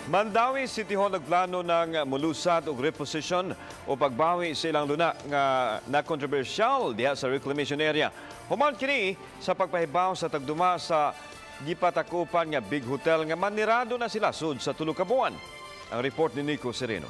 Mandaue City Hall nagplano ng mulusad o reposition o pagbawi sa ilang luna na controversial diha sa reclamation area. Human kini sa pagpahibaw sa tagduma sa gipatakupan nga big hotel nga manirado na sila sud sa tulo ka buwan. Ang report ni Nico Sereno.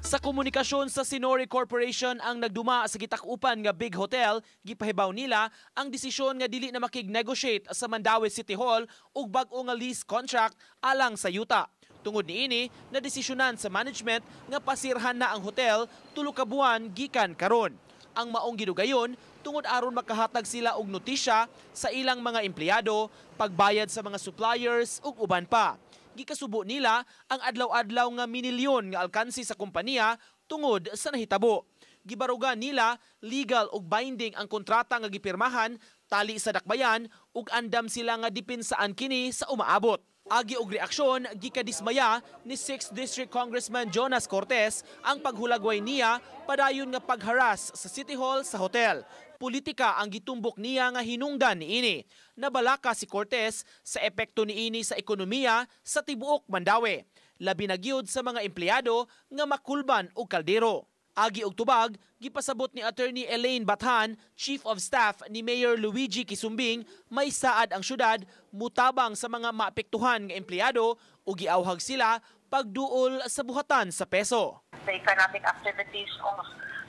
Sa komunikasyon sa Sinori Corporation ang nagduma sa gitakupan nga big hotel, gipahibaw nila ang desisyon nga dili na makig-negotiate sa Mandaue City Hall ug bag-o nga lease contract alang sa yuta. Tungod niini na desisyonan sa management nga pasirhan na ang hotel tulo ka buwan gikan karon. Ang maong gidugayon tungod aron makahatag sila og notisya sa ilang mga empleyado, pagbayad sa mga suppliers ug uban pa. Gikasubo nila ang adlaw-adlaw nga minilyon nga alkansi sa kompanya tungod sa nahitabo. Gibarugan nila legal ug binding ang kontrata nga gipirmahan tali sa dakbayan ug andam sila nga dipinsaan kini sa umaabot. Agi og reaksyon gikadismaya ni 6th District Congressman Jonas Cortez ang paghulagway niya padayon nga pagharas sa City Hall sa hotel. Politika ang gitumbok niya nga hinungdan niini. Nabalaka si Cortez sa epekto niini sa ekonomiya sa tibuok Mandaue. Labi na gyud sa mga empleyado nga makulban og kaldero. Agi og tubag, gipasabot ni Attorney Elaine Bathan, Chief of Staff ni Mayor Luigi Kisumbing, may saad ang syudad mutabang sa mga maapektuhan nga empleyado ug giawhag sila pagduol sa buhatan sa peso. The economic activities of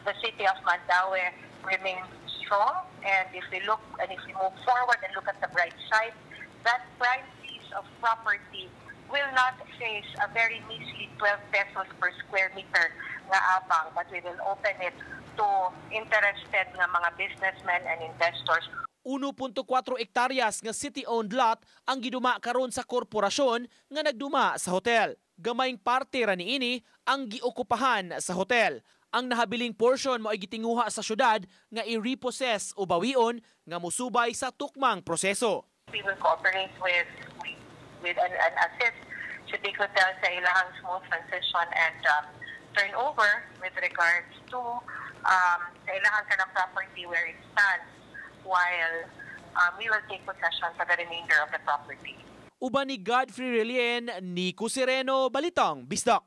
the city of Mandaue remain strong, and if we move forward and look at the bright side, that prime piece of property will not face a very measly 12 pesos per square meter nga abang, but we will open it to interested nga mga businessmen and investors. 1.4 hektaryas nga city-owned lot ang giduma karon sa korporasyon nga nagduma sa hotel. Gamayng parte ra niini ang giokupahan sa hotel. Ang nahabiling portion mo ay gitinguha sa syudad nga i-repossess o bawion nga musubay sa tukmang proseso. We will cooperate with and assist City Hotel sa ilahang smooth transition and turnover with regards to sa ilahang kanang property where it stands while we will take possession for the remainder of the property. Uban ni Godfrey Relien, Nico Sereno, Balitang Bisdak.